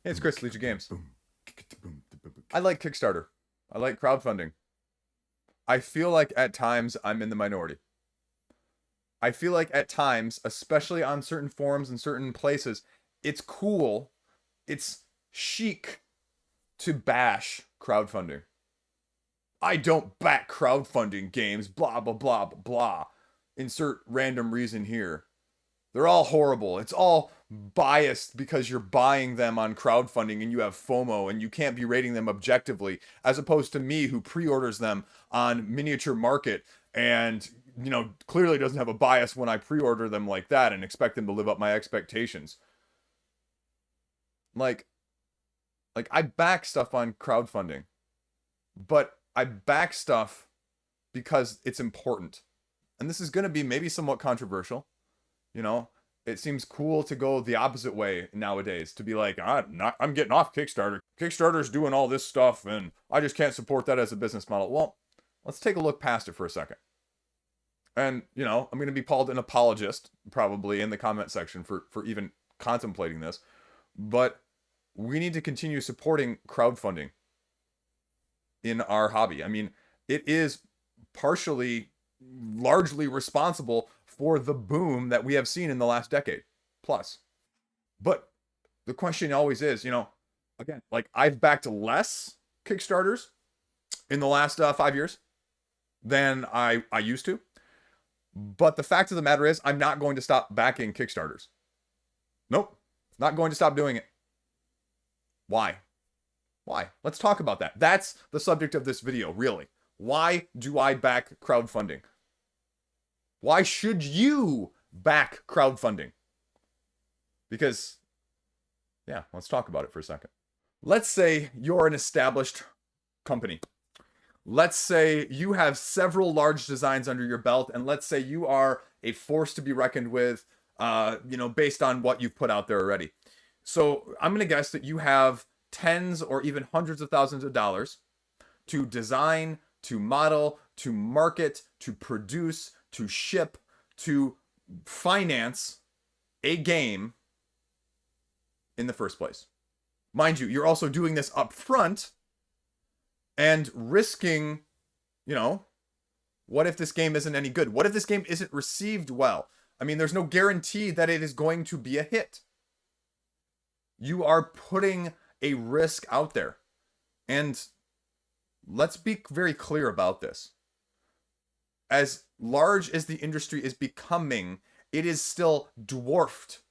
Hey, it's Chris, Liege Games. I like Kickstarter. I like crowdfunding. I feel like at times I'm in the minority. I feel like at times, especially on certain forums and certain places, it's cool, it's chic to bash crowdfunding. I don't back crowdfunding games, blah, blah, blah, blah, blah. Insert random reason here. They're all horrible. It's all biased because you're buying them on crowdfunding and you have FOMO and you can't be rating them objectively, as opposed to me who pre-orders them on Miniature Market and clearly doesn't have a bias when I pre-order them like that and expect them to live up my expectations. Like like I back stuff on crowdfunding, but I back stuff because it's important. And this is going to be maybe somewhat controversial. You know, it seems cool to go the opposite way nowadays, to be like, I'm getting off Kickstarter. Kickstarter's doing all this stuff and I just can't support that as a business model. Well, let's take a look past it for a second. And, I'm going to be called an apologist probably in the comment section for even contemplating this. But we need to continue supporting crowdfunding in our hobby. I mean, it is partially largely responsible for the boom that we have seen in the last decade plus. But the question always is, again, like I've backed less Kickstarters in the last 5 years than I used to. But the fact of the matter is, I'm not going to stop backing Kickstarters. Nope, not going to stop doing it. Why? Why? Let's talk about that. That's the subject of this video, really. Why do I back crowdfunding? Why should you back crowdfunding? Because, yeah, let's talk about it for a second. Let's say you're an established company. Let's say you have several large designs under your belt, and let's say you are a force to be reckoned with, based on what you've put out there already. So I'm going to guess that you have tens or even hundreds of thousands of dollars to design, to model, to market, to produce, to ship, to finance a game in the first place. Mind you, you're also doing this up front and risking, what if this game isn't any good? What if this game isn't received well? I mean, there's no guarantee that it is going to be a hit. You are putting a risk out there. And let's be very clear about this. As large as the industry is becoming, it is still dwarfed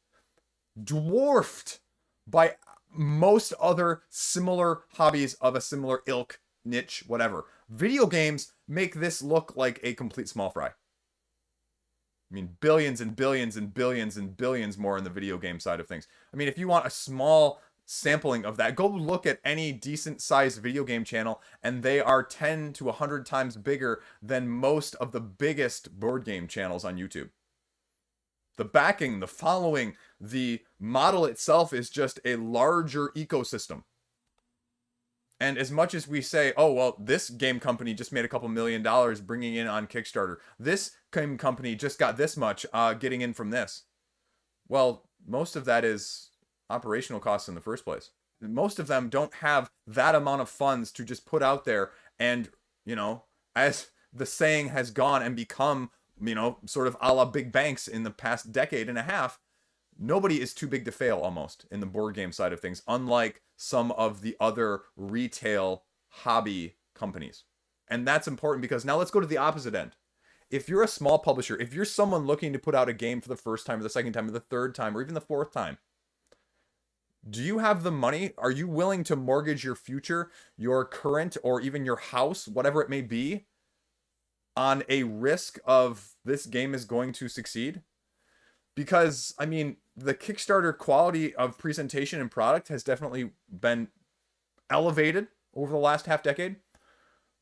by most other similar hobbies of a similar ilk, niche, whatever. Video games make this look like a complete small fry. I mean, billions and billions and billions and billions more in the video game side of things. I mean, if you want a small sampling of that, go look at any decent sized video game channel, and they are 10 to 100 times bigger than most of the biggest board game channels on YouTube. The backing, the following, the model itself is just a larger ecosystem. And as much as we say, oh, well, this game company just made a couple $1 million bringing in on Kickstarter. This game company just got this much getting in from this. Well, most of that is operational costs in the first place. Most of them don't have that amount of funds to just put out there and, as the saying has gone and become, sort of a la big banks in the past decade and a half, nobody is too big to fail almost in the board game side of things, unlike some of the other retail hobby companies. And that's important because now let's go to the opposite end. If you're a small publisher, if you're someone looking to put out a game for the first time or the second time or the third time or even the fourth time, do you have the money? Are you willing to mortgage your future, your current, or even your house, whatever it may be, on a risk of this game is going to succeed? Because, I mean, the Kickstarter quality of presentation and product has definitely been elevated over the last half decade.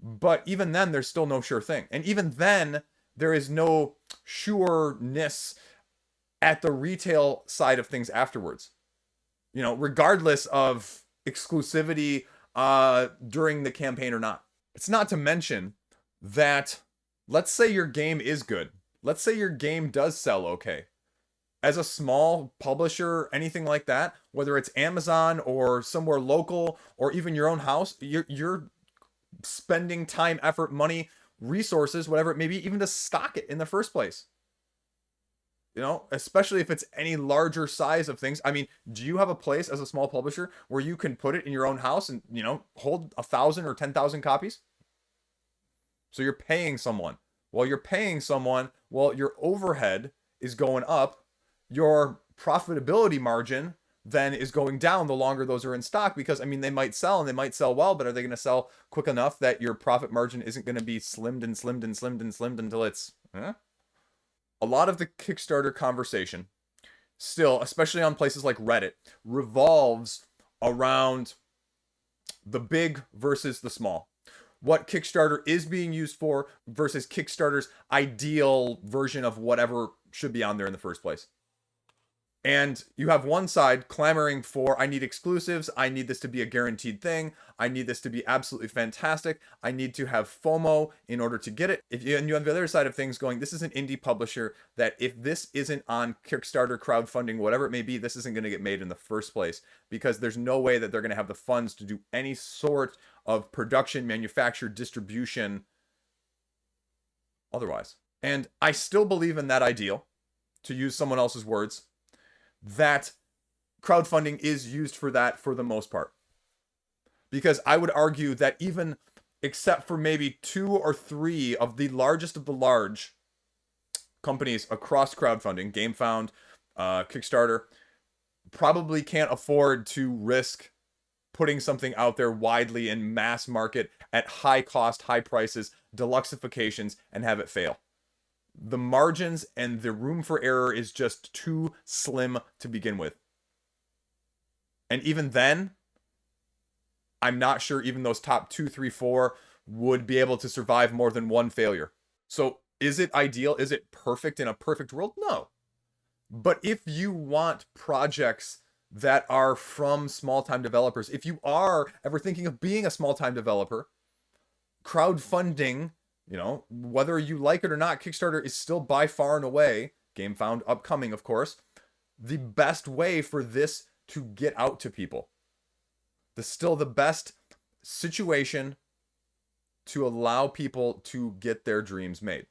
But even then, there's still no sure thing. And even then, there is no sureness at the retail side of things afterwards. Regardless of exclusivity during the campaign or not. It's not to mention that, let's say your game is good. Let's say your game does sell okay. as a small publisher, anything like that, whether it's Amazon or somewhere local or even your own house, you're spending time, effort, money, resources, whatever it may be, even to stock it in the first place. You know, especially if it's any larger size of things. I mean, do you have a place as a small publisher where you can put it in your own house and, you know, hold 1,000 or 10,000 copies? So you're paying someone. Well, you're paying someone, well, your overhead is going up. Your profitability margin then is going down the longer those are in stock, because I mean, they might sell and they might sell well, but are they going to sell quick enough that your profit margin isn't going to be slimmed and slimmed and slimmed and slimmed until it's a lot of the Kickstarter conversation still, especially on places like Reddit, revolves around the big versus the small. What Kickstarter is being used for versus Kickstarter's ideal version of whatever should be on there in the first place. And you have one side clamoring for, I need exclusives. I need this to be a guaranteed thing. I need this to be absolutely fantastic. I need to have FOMO in order to get it. And you have the other side of things going, this is an indie publisher that if this isn't on Kickstarter, crowdfunding, whatever it may be, this isn't going to get made in the first place, because there's no way that they're going to have the funds to do any sort of production, manufacture, distribution otherwise. And I still believe in that ideal, to use someone else's words, that crowdfunding is used for that for the most part. Because I would argue that even except for maybe 2 or 3 of the largest of the large companies across crowdfunding, GameFound, Kickstarter, probably can't afford to risk putting something out there widely in mass market at high cost, high prices, deluxeifications, and have it fail. The margins and the room for error is just too slim to begin with. And even then, I'm not sure even those top 2, 3, 4 would be able to survive more than one failure. So is it ideal? Is it perfect in a perfect world? No. But if you want projects that are from small-time developers, if you are ever thinking of being a small-time developer, crowdfunding, you know, whether you like it or not, Kickstarter is still by far and away, GameFound upcoming, of course, the best way for this to get out to people. Still the best situation to allow people to get their dreams made.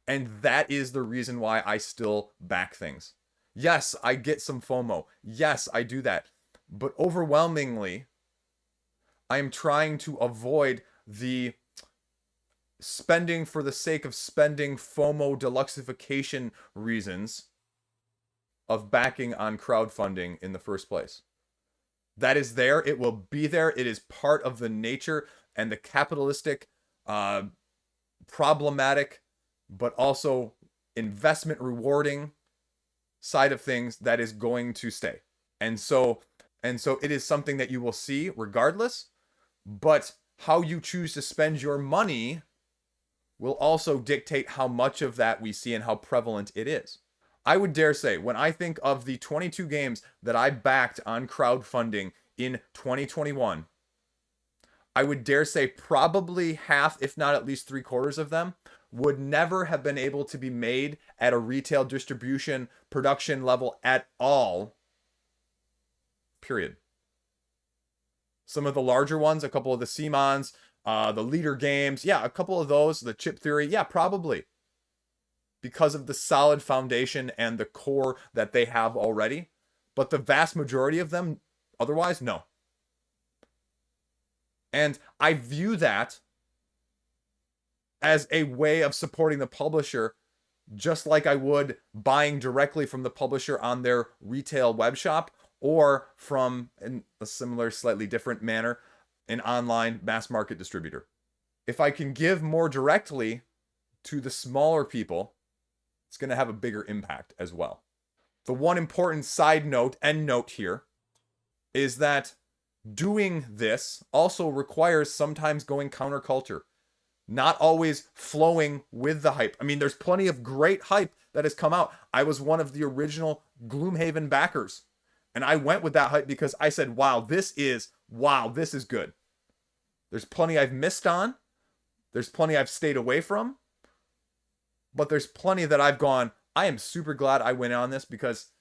And that is the reason why I still back things. Yes, I get some FOMO. Yes, I do that. But overwhelmingly, I am trying to avoid the spending for the sake of spending FOMO deluxeification reasons of backing on crowdfunding in the first place. That is there. It will be there. It is part of the nature and the capitalistic, problematic, but also investment rewarding side of things that is going to stay. And so it is something that you will see regardless, but how you choose to spend your money will also dictate how much of that we see and how prevalent it is. I would dare say, when I think of the 22 games that I backed on crowdfunding in 2021, I would dare say probably half, if not at least 3/4 of them, would never have been able to be made at a retail distribution production level at all. Period. Some of the larger ones, a couple of the Simons, the leader games, yeah, a couple of those, the Chip Theory, yeah, probably. Because of the solid foundation and the core that they have already. But the vast majority of them, otherwise, no. And I view that as a way of supporting the publisher, just like I would buying directly from the publisher on their retail web shop, or from, in a similar, slightly different manner, an online mass market distributor. If I can give more directly to the smaller people, it's going to have a bigger impact as well. The one important side note, end note here, is that doing this also requires sometimes going counterculture. Not always flowing with the hype. I mean, there's plenty of great hype that has come out. I was one of the original Gloomhaven backers. And I went with that hype because I said, wow, this is good. There's plenty I've missed on. There's plenty I've stayed away from. But there's plenty that I've gone, I am super glad I went on this because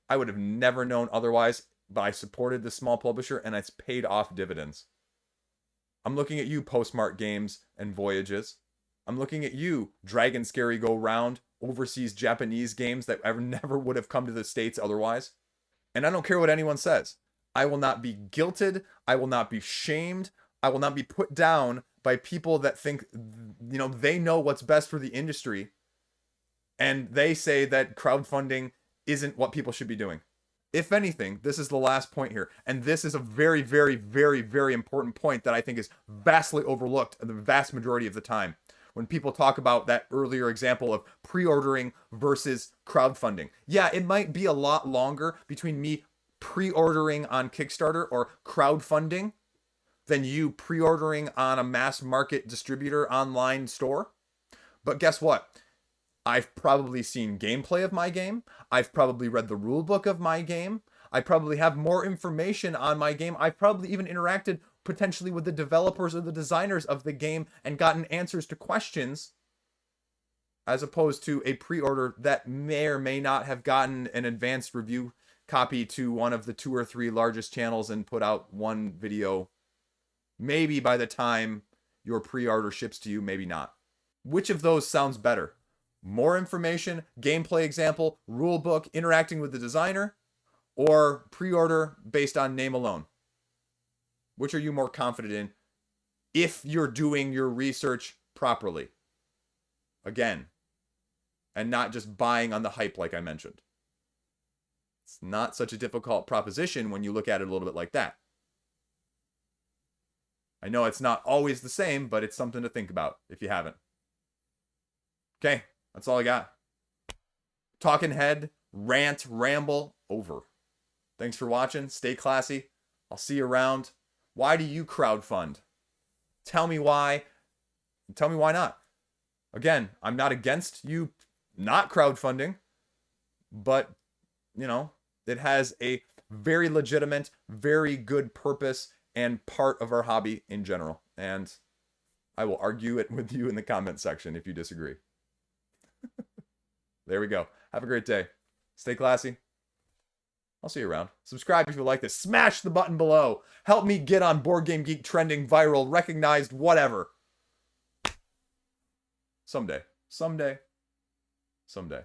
I would have never known otherwise, but I supported this small publisher and it's paid off dividends. I'm looking at you, Postmark Games and Voyages. I'm looking at you, Dragon Scary Go Round, overseas Japanese games that ever never would have come to the States otherwise. And I don't care what anyone says. I will not be guilted. I will not be shamed. I will not be put down by people that think, they know what's best for the industry. And they say that crowdfunding isn't what people should be doing. If anything, this is the last point here. And this is a very, very, very, very important point that I think is vastly overlooked the vast majority of the time. When people talk about that earlier example of pre-ordering versus crowdfunding. Yeah, it might be a lot longer between me pre-ordering on Kickstarter or crowdfunding than you pre-ordering on a mass market distributor online store. But guess what? I've probably seen gameplay of my game. I've probably read the rule book of my game. I probably have more information on my game. I've probably even interacted potentially with the developers or the designers of the game and gotten answers to questions, as opposed to a pre-order that may or may not have gotten an advanced review copy to one of the 2 or 3 largest channels and put out one video. Maybe by the time your pre-order ships to you, maybe not. Which of those sounds better? More information, gameplay example, rule book, interacting with the designer, or pre-order based on name alone? Which are you more confident in if you're doing your research properly? Again, and not just buying on the hype like I mentioned. It's not such a difficult proposition when you look at it a little bit like that. I know it's not always the same, but it's something to think about if you haven't. Okay, that's all I got. Talking head, rant, ramble, over. Thanks for watching. Stay classy. I'll see you around. Why do you crowdfund? Tell me why. Tell me why not. Again, I'm not against you not crowdfunding, but, it has a very legitimate, very good purpose and part of our hobby in general. And I will argue it with you in the comment section if you disagree. There we go. Have a great day. Stay classy. I'll see you around. Subscribe if you like this. Smash the button below. Help me get on Board Game Geek trending, viral, recognized, whatever. Someday. Someday. Someday.